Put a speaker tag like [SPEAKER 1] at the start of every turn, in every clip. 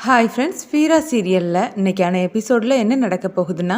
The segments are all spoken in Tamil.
[SPEAKER 1] ஹாய் ஃப்ரெண்ட்ஸ், வீரா சீரியலில் இன்றைக்கான எபிசோடில் என்ன நடக்க போகுதுன்னா,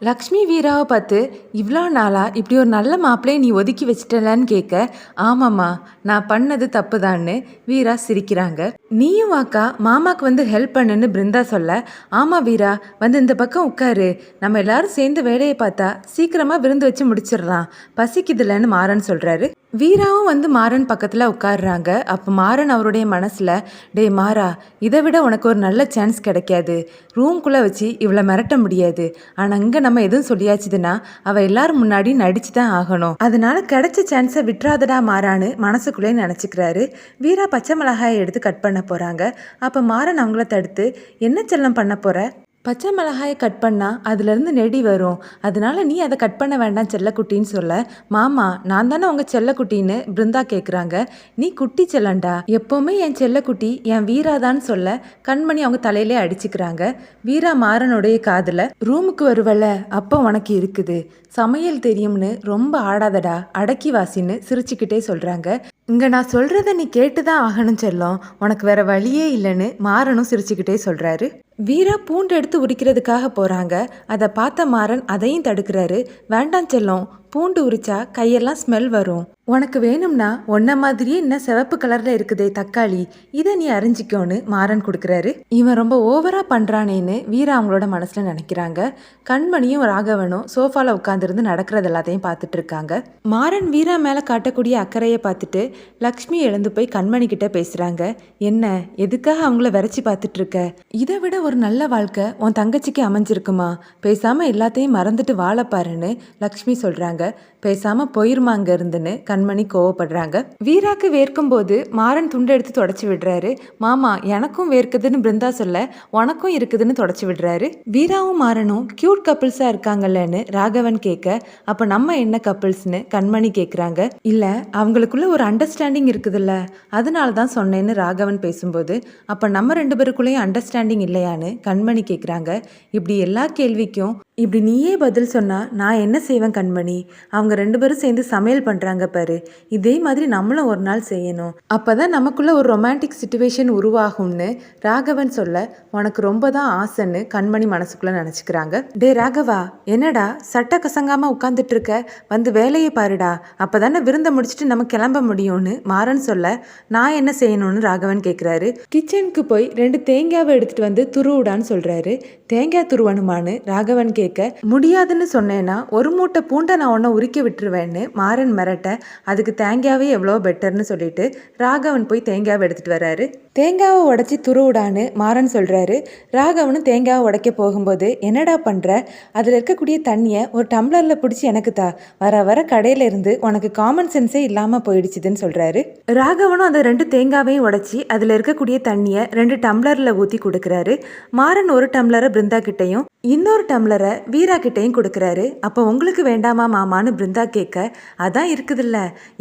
[SPEAKER 1] லக்ஷ்மி வீராவை பார்த்து இவ்வளோ நாளாக இப்படி ஒரு நல்ல மாப்பிள்ளையை நீ ஒதுக்கி வச்சிட்டலான்னு கேட்க, ஆமாம்மா நான் பண்ணது தப்பு தான்னு வீரா சிரிக்கிறாங்க. நீயும் வாக்கா மாமாவுக்கு வந்து ஹெல்ப் பண்ணுன்னு பிருந்தா சொல்ல, ஆமாம் வீரா வந்து இந்த பக்கம் உட்காரு, நம்ம எல்லாரும் சேர்ந்து வேலையை பார்த்தா சீக்கிரமாக விருந்து வச்சு முடிச்சிடலாம், பசிக்குதுலன்னு மாறன் சொல்கிறாரு. வீராவும் வந்து மாறன் பக்கத்தில் உட்காடுறாங்க. அப்போ மாறன் அவருடைய மனசில், டே மாறா, இதை விட உனக்கு ஒரு நல்ல சான்ஸ் கிடைக்காது, ரூம்குள்ளே வச்சு இவ்வளோ மிரட்ட முடியாது, ஆனால் இங்கே நம்ம எதுவும் சொல்லியாச்சுதுன்னா அவள் எல்லாரும் முன்னாடி நடிச்சு தான் ஆகணும், அதனால கிடைச்ச சான்ஸை விட்டுறாதடா மாறான்னு மனசுக்குள்ளே நினச்சிக்கிறாரு. வீரா பச்சை மிளகாயை எடுத்து கட் பண்ண போகிறாங்க. அப்போ மாறன் அவங்கள தடுத்து, என்ன செல்லம் பண்ண போகிற, பச்சை மிளகாயை கட் பண்ணால் அதுலேருந்து நெடி வரும், அதனால நீ அதை கட் பண்ண வேண்டாம் செல்லக்குட்டின்னு சொல்ல, மாமா நான் தானே உங்கள் செல்லக்குட்டின்னு பிருந்தா கேட்குறாங்க. நீ குட்டி செல்லண்டா, எப்போவுமே என் செல்லக்குட்டி என் வீராதான்னு சொல்ல கண்மணி அவங்க தலையிலே அடிச்சுக்கிறாங்க. வீரா மாறனுடைய காதில், ரூமுக்கு வருவல அப்போ உனக்கு இருக்குது, சமையல் தெரியும்னு ரொம்ப ஆடாதடா, அடக்கி வாசின்னு சிரிச்சுக்கிட்டே சொல்கிறாங்க. இங்கே நான் சொல்கிறத நீ கேட்டு தான் ஆகணும் செல்லம், உனக்கு வேற வழியே இல்லைன்னு மாறனும் சிரிச்சுக்கிட்டே சொல்கிறாரு. வீரா பூண்டு எடுத்து உரிக்கிறதுக்காக போகிறாங்க. அதை பார்த்த மாறன் அதையும் தடுக்கிறாரு. வேண்டாம் செல்லம், பூண்டு உரிச்சா கையெல்லாம் ஸ்மெல் வரும், உனக்கு வேணும்னா ஒன்ன மாதிரியே இன்னும் சிவப்பு கலரில் இருக்குதே தக்காளி, இதை நீ அரிஞ்சிக்கோன்னு மாறன் கொடுக்குறாரு. இவன் ரொம்ப ஓவராக பண்ணுறானேன்னு வீரா அவங்களோட மனசில் நினைக்கிறாங்க. கண்மணியும் ராகவனும் சோஃபாவில் உட்காந்துருந்து நடக்கிறது எல்லாத்தையும் பார்த்துட்டு இருக்காங்க. மாறன் வீரா மேலே காட்டக்கூடிய அக்கறையை பார்த்துட்டு லக்ஷ்மி எழுந்து போய் கண்மணி கிட்ட பேசுகிறாங்க. என்ன எதுக்காக அவங்கள விரைச்சி பார்த்துட்டு இருக்க, இதை விட ஒரு நல்ல வாழ்க்கை உன் தங்கச்சிக்கு அமைஞ்சிருக்குமா, பேசாமல் எல்லாத்தையும் மறந்துட்டு வாழப்பாருன்னு லக்ஷ்மி சொல்கிறாங்க. பேசாமல் போயிருமா அங்கே இருந்துன்னு கண்மணி கோவப்படுறாங்க. வீராக்கு வேர்க்கும் போது மாறன் துண்டை எடுத்து தொடச்சி விடுறாரு. மாமா எனக்கும் வேர்க்குதுன்னு பிருந்தா சொல்ல, உனக்கும் இருக்குதுன்னு தொடச்சி விடுறாரு. வீராவும் மாறனும் கியூட் கப்பிள்ஸாக இருக்காங்கல்லன்னு ராகவன் கேட்க, அப்போ நம்ம என்ன கப்பிள்ஸ்னு கண்மணி கேட்குறாங்க. இல்லை அவங்களுக்குள்ள ஒரு அண்டர்ஸ்டாண்டிங் இருக்குதுல்ல, அதனால தான் சொன்னேன்னு ராகவன் பேசும்போது, அப்போ நம்ம ரெண்டு பேருக்குள்ளேயும் அண்டர்ஸ்டாண்டிங் இல்லையான்னு கண்மணி கேட்குறாங்க. இப்படி எல்லா கேள்விக்கும் இப்படி நீயே பதில் சொன்னால் நான் என்ன செய்வேன் கண்மணி, அவங்க ரெண்டு பேரும் சேர்ந்து சமையல் பண்ணுறாங்க பாரு, இதே மாதிரி நம்மளும் ஒரு நாள் செய்யணும், அப்போ தான் நமக்குள்ளே ஒரு ரொமான்டிக் சிச்சுவேஷன் உருவாகும்னு ராகவன் சொல்ல, உனக்கு ரொம்ப தான் ஆசைன்னு கண்மணி மனசுக்குள்ளே நினச்சிக்கிறாங்க. டே ராகவா, என்னடா சட்டை கசங்காமல் உட்காந்துட்டு இருக்க, வந்து வேலையை பாருடா, அப்போ தானே விருந்த முடிச்சுட்டு நம்ம கிளம்ப முடியும்னு மாறன் சொல்ல, நான் என்ன செய்யணும்னு ராகவன் கேட்குறாரு. கிச்சனுக்கு போய் 2 தேங்காவை எடுத்துகிட்டு வந்து துருவுடான்னு சொல்கிறாரு. தேங்காய் துருவணுமான்னு ராகவன் கேட்க, முடியாதுன்னு சொன்னேன்னா ஒரு மூட்டை பூண்டை நான் ஒன்றை உரிக்க விட்டுருவேன்னு மாறன் மிரட்ட, அதுக்கு தேங்காவே எவ்வளோ பெட்டர்னு சொல்லிட்டு ராகவன் போய் தேங்காவை எடுத்துகிட்டு வர்றாரு. தேங்காவை உடச்சி துருவுடான்னு மாறன் சொல்கிறாரு. ராகவனும் தேங்காவை உடைக்க போகும்போது, என்னடா பண்ணுற, அதில் இருக்கக்கூடிய தண்ணியை ஒரு டம்ளரில் பிடிச்சி எனக்கு தா, வர வர கடையில் இருந்து உனக்கு காமன் சென்ஸே இல்லாமல் போயிடுச்சுதுன்னு சொல்கிறாரு. ராகவனும் அந்த 2 தேங்காவையும் உடச்சி அதில் இருக்கக்கூடிய தண்ணியை 2 டம்ளரில் ஊற்றி கொடுக்குறாரு. மாறன் ஒரு டம்ளரை பிருந்தா கிட்டையும் இன்னொரு டம்ளரை வீரா கிட்டையும் கொடுக்குறாரு. அப்போ உங்களுக்கு வேண்டாமா மாமான்னு பிருந்தா கேட்க, அதான் இருக்குதுல்ல,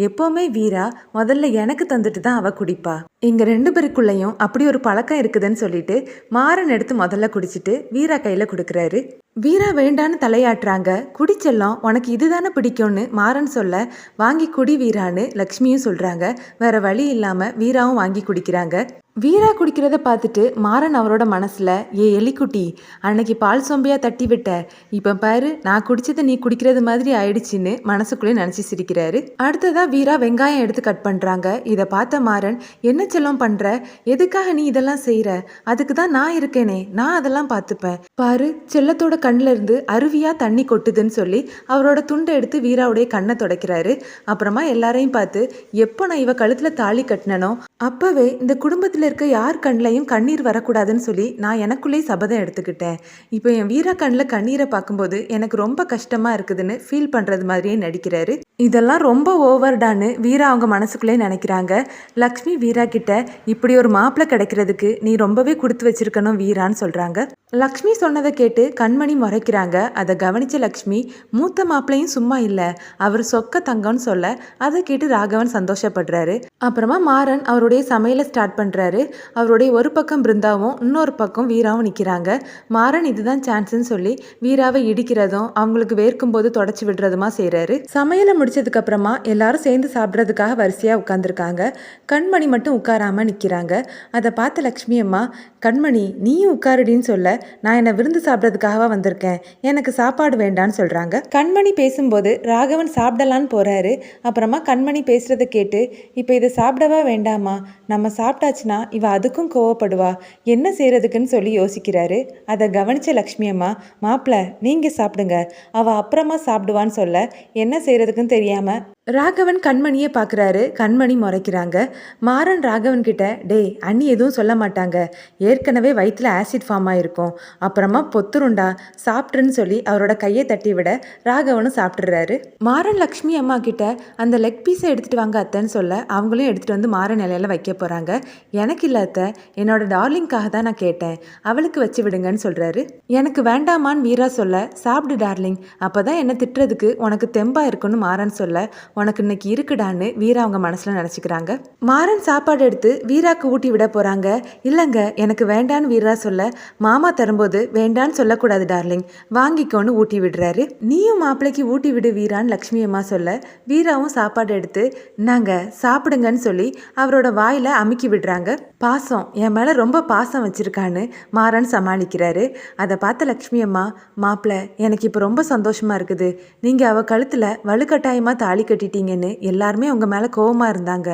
[SPEAKER 1] எப்போவுமே வீரா முதல்ல எனக்கு தந்துட்டு தான் அவள் குடிப்பா, இங்கே 2 பேருக்குள்ளேயும் அப்படி ஒரு பழக்கம் இருக்குதுன்னு சொல்லிட்டு மாறன் எடுத்து முதல்ல குடிச்சிட்டு வீரா கையில் கொடுக்குறாரு. வீரா வேண்டான்னு தலையாட்டுறாங்க. குடிச்செல்லாம் உனக்கு இதுதானே பிடிக்கும்னு மாறன் சொல்ல, வாங்கி குடி வீரான்னு லக்ஷ்மியும் சொல்கிறாங்க. வேற வழி இல்லாமல் வீராவும் வாங்கி குடிக்கிறாங்க. வீரா குடிக்கிறத பார்த்துட்டு மாறன் அவரோட மனசில், ஏ எலிக்குட்டி, அன்னைக்கு பால் சொம்பியா தட்டி விட்ட, இப்போ பாரு நான் குடிச்சதை நீ குடிக்கிறது மாதிரி ஆயிடுச்சின்னு மனசுக்குள்ளே நினச்சி சிரிக்கிறாரு. அடுத்ததாக வீரா வெங்காயம் எடுத்து கட் பண்ணுறாங்க. இதை பார்த்த மாறன், என்ன செல்லம் பண்ணுற, எதுக்காக நீ இதெல்லாம் செய்கிற, அதுக்கு தான் நான் இருக்கேனே, நான் அதெல்லாம் பார்த்துப்பேன் பாரு, செல்லத்தோட கண்ணில் இருந்து அருவியாக தண்ணி கொட்டுதுன்னு சொல்லி அவரோட துண்டை எடுத்து வீராவுடைய கண்ணை துடைக்கிறாரு. அப்புறமா எல்லாரையும் பார்த்து, எப்போ நான் இவ கழுத்தில் தாலி கட்டினனோ அப்போவே இந்த குடும்பத்தில் இருக்க யார் கண்ணிலையும் கண்ணீர் வரக்கூடாதுன்னு சொல்லி நான் எனக்குள்ளேயே சபதம் எடுத்துக்கிட்டேன். இப்போ என் வீரா கண்ணில் கண்ணீரை பார்க்கும்போது எனக்கு ரொம்ப கஷ்டமாக இருக்குதுன்னு ஃபீல் பண்ணுறது மாதிரியே நடிக்கிறாரு. இதெல்லாம் ரொம்ப ஓவர்டான்னு வீரா அவங்க மனசுக்குள்ளே நினைக்கிறாங்க. லக்ஷ்மி வீரா கிட்ட, இப்படி ஒரு மாப்பிள்ளை கிடைக்கிறதுக்கு நீ ரொம்பவே கொடுத்து வச்சிருக்கணும் வீரான்னு சொல்கிறாங்க. லக்ஷ்மி சொன்னதை கேட்டு கண்மணி முறைக்கிறாங்க. அதை கவனித்த லக்ஷ்மி, மூத்த மாப்பிள்ளையும் சும்மா இல்லை, அவர் சொக்க தங்கம்னு சொல்ல, அதை கேட்டு ராகவன் சந்தோஷப்படுறாரு. அப்புறமா மாறன் அவருடைய சமையலை ஸ்டார்ட் பண்ணுறாரு. அவருடைய ஒரு பக்கம் பிருந்தாவும் இன்னொரு பக்கம் வீராவும் நிற்கிறாங்க. மாறன் இதுதான் சான்ஸ்ன்னு சொல்லி வீராவை இடிக்கிறதும் அவங்களுக்கு வேர்க்கும் போது தொடச்சி விடுறதுமா செய்கிறாரு. சமையலை முடிச்சதுக்கு அப்புறமா எல்லாரும் சேர்ந்து சாப்பிட்றதுக்காக வரிசையாக உட்காந்துருக்காங்க. கண்மணி மட்டும் உட்காராம நிற்கிறாங்க. அதை பார்த்த லக்ஷ்மி அம்மா, கண்மணி நீயும் உட்காருடின்னு சொல்ல, நான் என்னை விருந்து சாப்பிட்றதுக்காகவா வந்திருக்கேன், எனக்கு சாப்பாடு வேண்டான்னு சொல்கிறாங்க. கண்மணி பேசும்போது ராகவன் சாப்பிடலான்னு போகிறாரு. அப்புறமா கண்மணி பேசுகிறத கேட்டு, இப்போ இதை சாப்பிடவா வேண்டாமா, நம்ம சாப்பிட்டாச்சுன்னா இவ அதுக்கும் கோவப்படுவா, என்ன செய்கிறதுக்குன்னு சொல்லி யோசிக்கிறாரு. அதை கவனித்த லக்ஷ்மி அம்மா, மாப்பிள்ள நீங்கள் சாப்பிடுங்க, அவள் அப்புறமா சாப்பிடுவான்னு சொல்ல என்ன செய்கிறதுக்குன்னு தெரியாமல் ராகவன் கண்மணியை பார்க்குறாரு. கண்மணி முறைக்கிறாங்க. மாறன் ராகவன் கிட்ட, டேய் அண்ணி எதுவும் சொல்ல மாட்டாங்க, ஏற்கனவே வயிற்றில் ஆசிட் ஃபார்ம் ஆகிருக்கும், அப்புறமா பொத்துருண்டா, சாப்பிட்ருன்னு சொல்லி அவரோட கையை தட்டி விட ராகவனும் சாப்பிட்றாரு. மாறன் லக்ஷ்மி அம்மா கிட்ட அந்த லெக் பீஸை எடுத்துகிட்டு வாங்க அத்தைன்னு சொல்ல அவங்களும் எடுத்துகிட்டு வந்து மாறன் இலையில வைக்க போகிறாங்க. எனக்கு இல்லை அத்தை, என்னோட டார்லிங்காக தான் நான் கேட்டேன், அவளுக்கு வச்சு விடுங்கன்னு சொல்கிறாரு. எனக்கு வேண்டாமான்னு வீரா சொல்ல, சாப்பிடு டார்லிங், அப்போ தான் என்ன திட்டுறதுக்கு உனக்கு தெம்பா இருக்குன்னு மாறன் சொல்ல, உனக்கு இன்னைக்கு இருக்குடான்னு வீரா அவங்க மனசில் நினச்சிக்கிறாங்க. மாறன் சாப்பாடு எடுத்து வீராக்கு ஊட்டி விட போகிறாங்க. இல்லைங்க எனக்கு வேண்டான்னு வீரா சொல்ல, மாமா தரும்போது வேண்டான்னு சொல்லக்கூடாது டார்லிங், வாங்கிக்கோன்னு ஊட்டி விடுறாரு. நீயும் மாப்பிள்ளைக்கு ஊட்டி விடு வீரான்னு லக்ஷ்மி அம்மா சொல்ல, வீராவும் சாப்பாடு எடுத்து நாங்கள் சாப்பிடுங்கன்னு சொல்லி அவரோட வாயில் அமுக்கி விடுறாங்க. பாசம், என் மேலே ரொம்ப பாசம் வச்சுருக்கான்னு மாறன் சமாளிக்கிறாரு. அதை பார்த்த லக்ஷ்மி அம்மா, மாப்பிள்ளை எனக்கு இப்போ ரொம்ப சந்தோஷமாக இருக்குது, நீங்கள் அவள் கழுத்தில் வலுக்கட்டாயமாக தாலி கட்டிட்டீங்கன்னு எல்லாருமே உங்கள் மேலே கோவமாக இருந்தாங்க,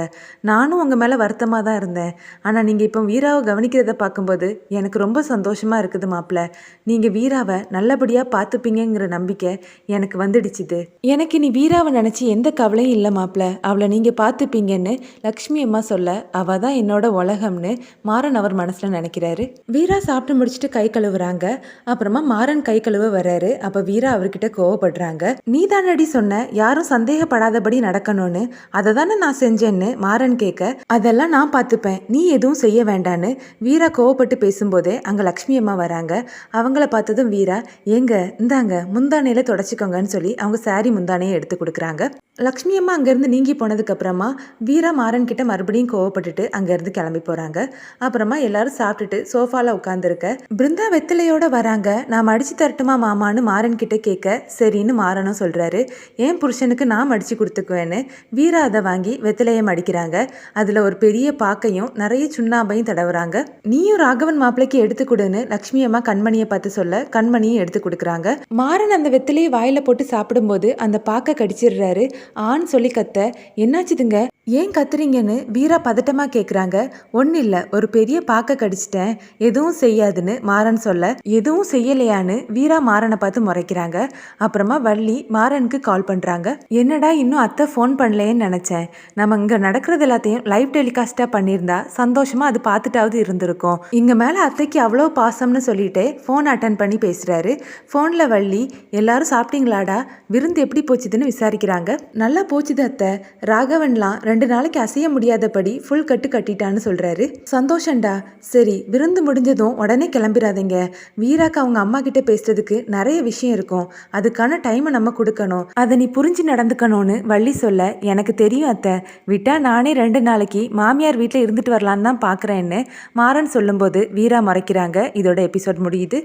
[SPEAKER 1] நானும் உங்கள் மேலே வருத்தமாக தான் இருந்தேன், ஆனால் நீங்கள் இப்போ வீராவை கவனிக்கிறத பார்க்கும்போது எனக்கு ரொம்ப சந்தோஷமாக இருக்குது மாப்பிள்ளை, நீங்கள் வீராவை நல்லபடியாக பார்த்துப்பீங்கிற நம்பிக்கை எனக்கு வந்துடுச்சுது, எனக்கு நீ வீராவை நினச்சி எந்த கவலையும் இல்லை மாப்பிள்ளை, அவளை நீங்கள் பார்த்துப்பீங்கன்னு லக்ஷ்மி அம்மா சொல்ல, அவள் தான் என்னோட உலகம்னு மாறன் அவர் மனசில் நினைக்கிறாரு. வீரா சாப்பிட்டு முடிச்சுட்டு கை கழுவுறாங்க. அப்புறமா மாறன் கை கழுவ வர்றாரு. அப்போ வீரா அவர்கிட்ட கோவப்படுறாங்க. நீ தானடி சொன்ன யாரும் சந்தேகப்படாதபடி நடக்கணும்னு, அதை தானே நான் செஞ்சேன்னு மாறன் கேட்க, அதெல்லாம் நான் பார்த்துப்பேன், நீ எதுவும் செய்ய வேண்டான்னு வீரா கோவப்பட்டு பேசும்போதே அங்கே லக்ஷ்மி அம்மா வராங்க. அவங்கள பார்த்ததும் வீரா, ஏங்க இந்தாங்க முந்தானையில தொடச்சிக்கோங்கன்னு சொல்லி அவங்க சாரி முந்தானையை எடுத்து கொடுக்குறாங்க. லக்ஷ்மி அம்மா அங்கேருந்து நீங்கி போனதுக்கு அப்புறமா வீரா மாறன் கிட்ட மறுபடியும் கோவப்பட்டுட்டு அங்கேருந்து கிளம்பி போகிறாங்க. அப்புறமா எல்லாரும் சாப்பிட்டுட்டு சோஃபாவில் உட்காந்துருக்க பிருந்தா வெத்திலையோட வராங்க. நான் மடிச்சு தரட்டுமா மாமான்னு மாறன் கிட்ட கேட்க, சரின்னு மாறனும் சொல்கிறாரு. ஏன் புருஷனுக்கு நான் மடிச்சு கொடுத்துக்குவேன்னு வீரா அதை வாங்கி வெத்திலையை மடிக்கிறாங்க. அதில் ஒரு பெரிய பாக்கையும் நிறைய சுண்ணாம்பையும் தடவுறாங்க. நீயும் ராகவன் மாப்பிள்ளைக்கு எடுத்து கொடுன்னு லக்ஷ்மி அம்மா கண்மணியை பார்த்து சொல்ல கண்மணியும் எடுத்து கொடுக்குறாங்க. மாறன் அந்த வெத்திலையை வாயில போட்டு சாப்பிடும்போது அந்த பாக்கை கடிச்சிடுறாரு. ஆன்னு சொல்லி கத்த, என்னாச்சுதுங்க ஏன் கத்துறீங்கன்னு வீரா பதட்டமா கேட்குறாங்க. ஒன்றும் இல்லை, ஒரு பெரிய பாக்க கடிச்சிட்டேன், எதுவும் செய்யாதுன்னு மாறன் சொல்ல, எதுவும் செய்யலையான்னு வீரா மாறனை பார்த்து முறைக்கிறாங்க. அப்புறமா வள்ளி மாறனுக்கு கால் பண்ணுறாங்க. என்னடா இன்னும் அத்தை ஃபோன் பண்ணலையேன்னு நினச்சேன், நம்ம இங்கே நடக்கிறது எல்லாத்தையும் லைவ் டெலிகாஸ்டாக பண்ணியிருந்தா சந்தோஷமாக அது பார்த்துட்டாவது இருந்திருக்கும், இங்கே மேலே அத்தைக்கு அவ்வளோ பாசம்னு சொல்லிட்டு ஃபோன் அட்டன் பண்ணி பேசுகிறாரு. ஃபோனில் வள்ளி, எல்லாரும் சாப்பிட்டீங்களாடா, விருந்து எப்படி போச்சுதுன்னு விசாரிக்கிறாங்க. நல்லா போச்சுது அத்தை, ராகவன்லாம் 2 நாளைக்கு அசைய முடியாதபடி ஃபுல் கட்டு கட்டிட்டான்னு சொல்கிறாரு. சந்தோஷண்டா, சரி விருந்து முடிஞ்சதும் உடனே கிளம்பிடாதீங்க, வீராக்கு அவங்க அம்மா கிட்ட பேசுறதுக்கு நிறைய விஷயம் இருக்கும், அதுக்கான டைமை நம்ம கொடுக்கணும், அதை நீ புரிஞ்சு நடந்துக்கணும்னு வள்ளி சொல்ல, எனக்கு தெரியும் அத்தை, விட்டா நானே 2 நாளைக்கு மாமியார் வீட்டில் இருந்துட்டு வரலான்னு தான் பார்க்குறேன்னு மாறன் சொல்லும்போது வீரா மறைக்கிறாங்க. இதோட எபிசோட் முடியுது.